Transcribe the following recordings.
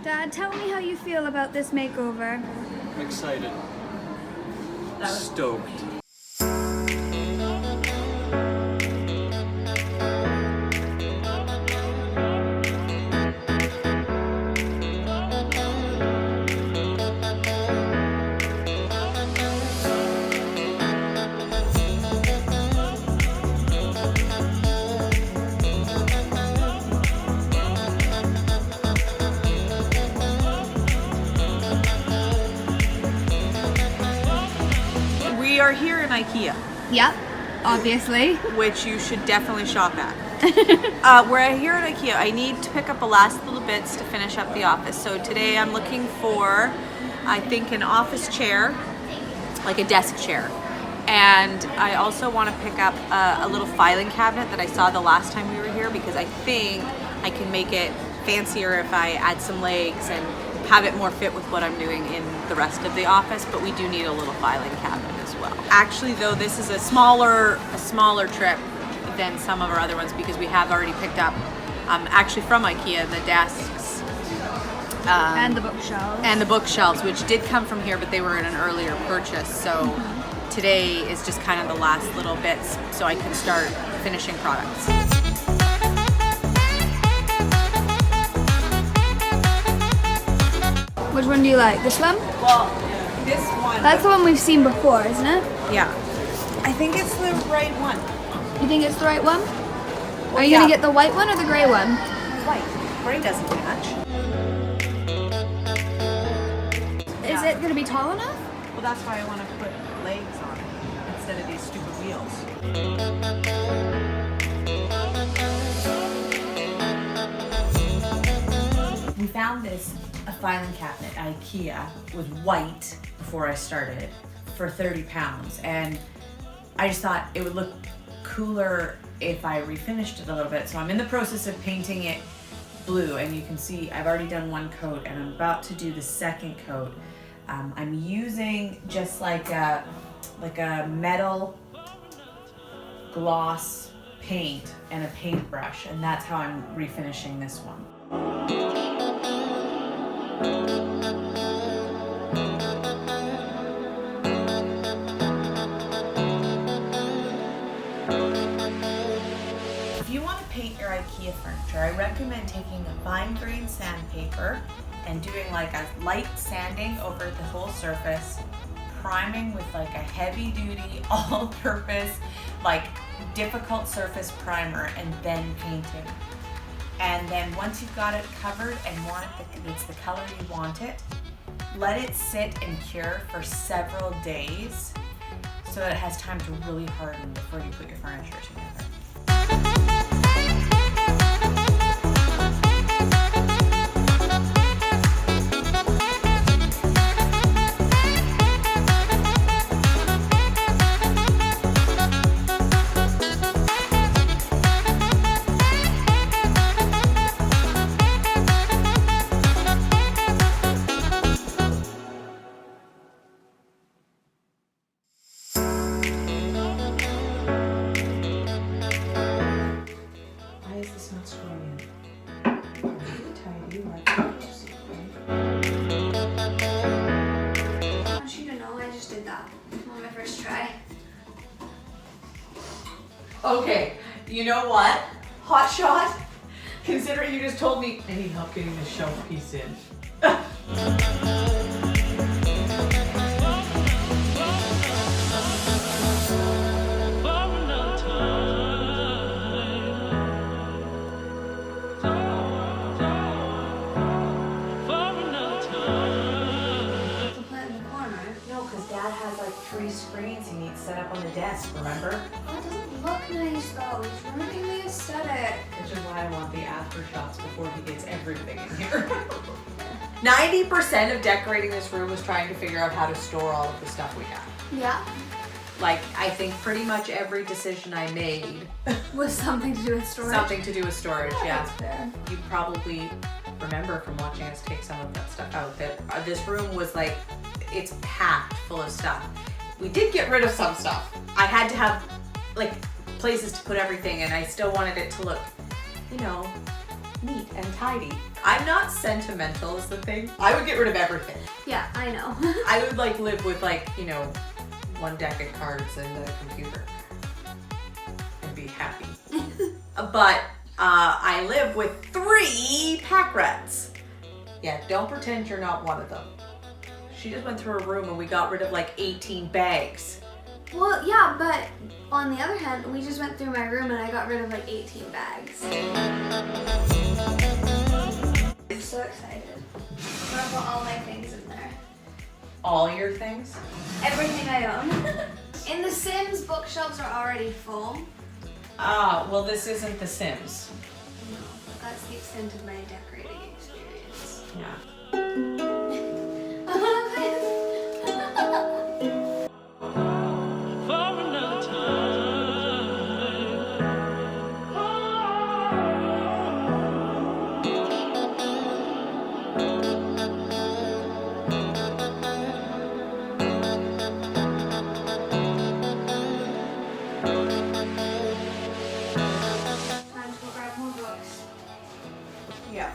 Dad, tell me how you feel about this makeover. Excited. Stoked. We are here in IKEA, Yep, obviously. which you should definitely shop at. We're here at IKEA. I need to pick up the last little bits to finish up the office. So today I'm looking for, I think, an office chair, like a desk chair. And I also want to pick up a little filing cabinet that I saw the last time we were here, because I think I can make it fancier if I add some legs and have it more fit with what I'm doing in the rest of the office, but we do need a little filing cabinet as well. Actually though, this is a smaller trip than some of our other ones, because we have already picked up, actually from IKEA, the desks. And the bookshelves. And the bookshelves, which did come from here, but they were in an earlier purchase. So today is just kind of the last little bits so I can start finishing products. Which one do you like? This one? Well, this one. That's the one we've seen before, isn't it? Yeah. I think it's the right one. You think it's the right one? Are you yeah. gonna get the white one or the grey one? White. Gray doesn't match. Is it gonna be tall enough? Well, that's why I want to put legs on it instead of these stupid wheels. We found a filing cabinet at IKEA with white before I started for 30 pounds, and I just thought it would look cooler if I refinished it a little bit. So I'm in the process of painting it blue, and you can see I've already done one coat and I'm about to do the second coat. I'm using just like a metal gloss paint and a paintbrush, and that's how I'm refinishing this one. If you want to paint your IKEA furniture, I recommend taking a fine grain sandpaper and doing like a light sanding over the whole surface, priming with like a heavy duty, all-purpose, like difficult surface primer, and then painting. And then once you've got it covered and want it, it's the color you want it, let it sit and cure for several days so that it has time to really harden before you put your furniture together. I want you to know I just did that on my first try. Okay, you know what? Hot shot, considering you just told me I need help getting this shelf piece in. No, because Dad has like 3 screens he needs set up on the desk, remember? Oh, it doesn't look nice though. It's ruining the aesthetic. Which is why I want the after shots before he gets everything in here. 90% of decorating this room was trying to figure out how to store all of the stuff we have. Yeah. Like, I think pretty much every decision I made With something to do with storage. something to do with storage, yeah. That's fair. You probably remember from watching us take some of that stuff out that this room was like, it's packed full of stuff. We did get rid of some stuff. I had to have like places to put everything, and I still wanted it to look, you know, neat and tidy. I'm not sentimental is the thing. I would get rid of everything. Yeah, I know. I would like live with like, you know, one deck of cards and a computer and be happy. But I live with 3 pack rats. Yeah, don't pretend you're not one of them. She just went through a room and we got rid of like 18 bags. Well, yeah, but on the other hand, we just went through my room and I got rid of like 18 bags. I'm so excited. I'm gonna put all my things in there. All your things? Everything I own. In The Sims, bookshelves are already full. Ah, well this isn't The Sims. No, but that's the extent of my decorating experience. Yeah. Time to go grab more books. Yeah.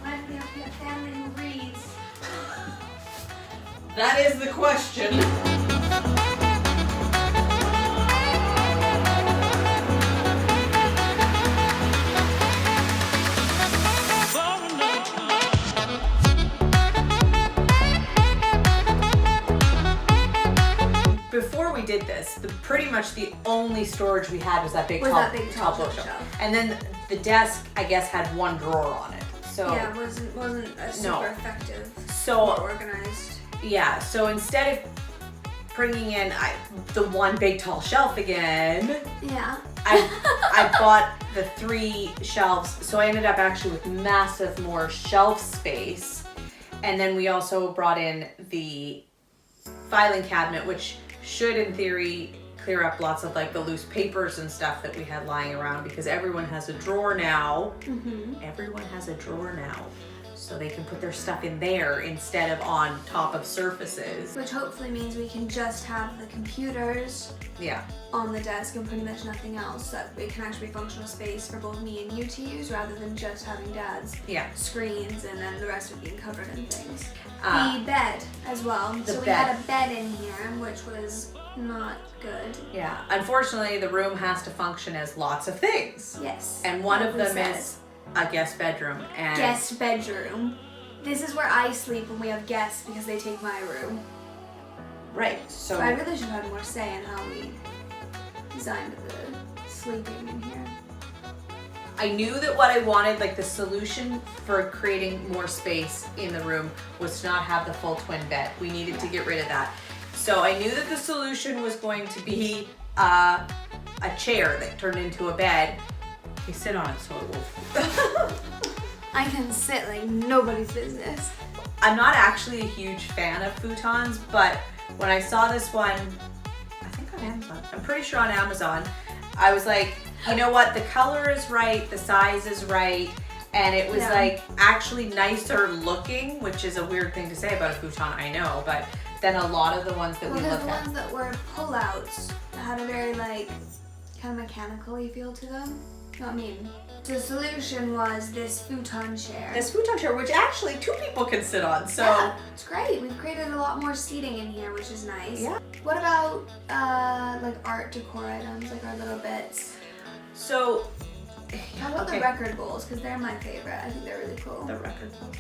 Might be a family who reads. That is the question. Before we did this, pretty much the only storage we had was that big tall bookshelf. And then the desk, I guess, had one drawer on it. So yeah, it wasn't a super effective or organized. Yeah, so instead of bringing in the one big tall shelf again, yeah, I bought the 3 shelves. So I ended up actually with massive more shelf space. And then we also brought in the filing cabinet, which should in theory clear up lots of like the loose papers and stuff that we had lying around, because everyone has a drawer now. Everyone has a drawer now, so they can put their stuff in there instead of on top of surfaces. Which hopefully means we can just have the computers on the desk and pretty much nothing else, so that it can actually be functional space for both me and you to use, rather than just having Dad's screens and then the rest of it being covered in things. The bed as well. So we had a bed in here, which was not good. Yeah, unfortunately the room has to function as lots of things. Yes. And one of them is a guest bedroom. And guest bedroom. This is where I sleep when we have guests, because they take my room. Right. So I really should have had more say in how we designed the sleeping in here. I knew that what I wanted, like the solution for creating more space in the room, was to not have the full twin bed. We needed to get rid of that. So I knew that the solution was going to be a chair that turned into a bed. You sit on it so it will. I can sit like nobody's business. I'm not actually a huge fan of futons, but when I saw this one, I think on Amazon, I'm pretty sure on Amazon, I was like, you know what, the color is right, the size is right, and it was like actually nicer looking, which is a weird thing to say about a futon, I know, but than a lot of the ones that we looked at. The ones that were pull-outs had a very like kind of mechanical-y feel to them. You know what I mean? The solution was this futon chair. This futon chair, which actually 2 people can sit on, so. Yeah, it's great. We've created a lot more seating in here, which is nice. Yeah. What about like art decor items, like our little bits? So. How about the record bowls? Because they're my favorite. I think they're really cool. The record bowls.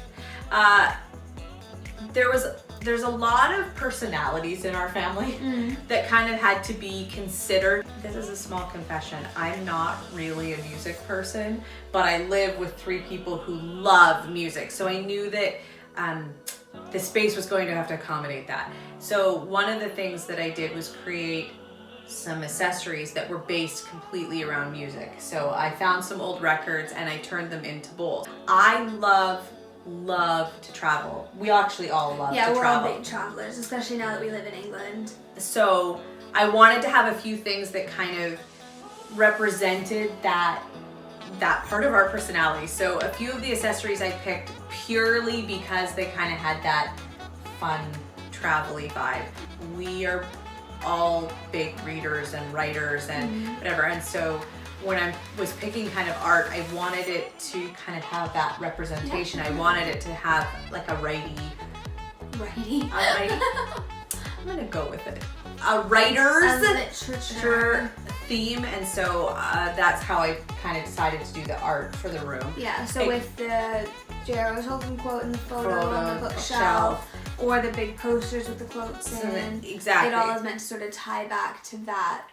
There's a lot of personalities in our family that kind of had to be considered. This is a small confession. I'm not really a music person, but I live with 3 people who love music. So I knew that the space was going to have to accommodate that. So one of the things that I did was create some accessories that were based completely around music. So I found some old records and I turned them into bowls. I love to travel. We actually all love to travel. Yeah, we're all big travelers, especially now that we live in England. So I wanted to have a few things that kind of represented that part of our personality. So a few of the accessories I picked purely because they kind of had that fun travel-y vibe. We are all big readers and writers and whatever, and so when I was picking kind of art, I wanted it to kind of have that representation. I wanted it to have like a righty. I'm gonna go with it. A writer's literature theme, and so that's how I kind of decided to do the art for the room. Yeah, so with the J.R.R. Tolkien quote in the photo on the bookshelf, or the big posters with the quotes in. Exactly. It all is meant to sort of tie back to that.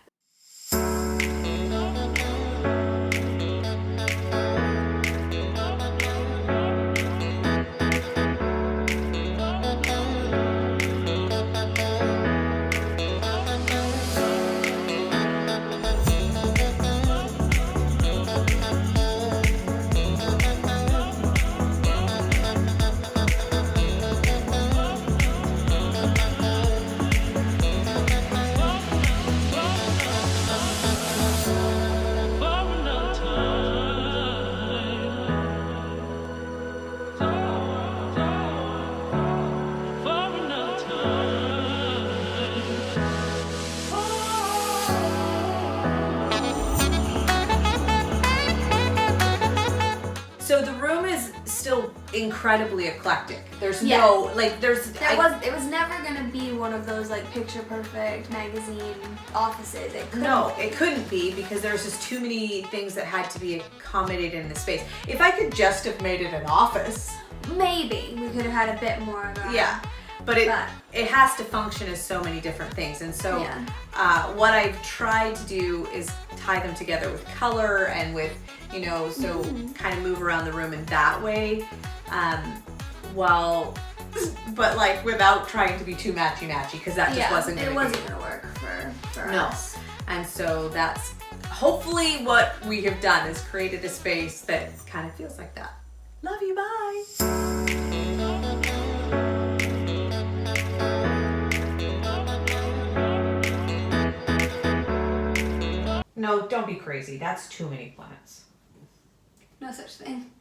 So the room is still incredibly eclectic. There's no it was never gonna be one of those like picture perfect magazine offices. It couldn't be because there's just too many things that had to be accommodated in the space. If I could just have made it an office, maybe we could have had a bit more of a but it has to function as so many different things. And so what I've tried to do is tie them together with color and with, kind of move around the room in that way. But like without trying to be too matchy because that just wasn't going to work. It wasn't going to work for us. And so that's hopefully what we have done is created a space that kind of feels like that. Love you, bye. No, don't be crazy. That's too many plants. No such thing.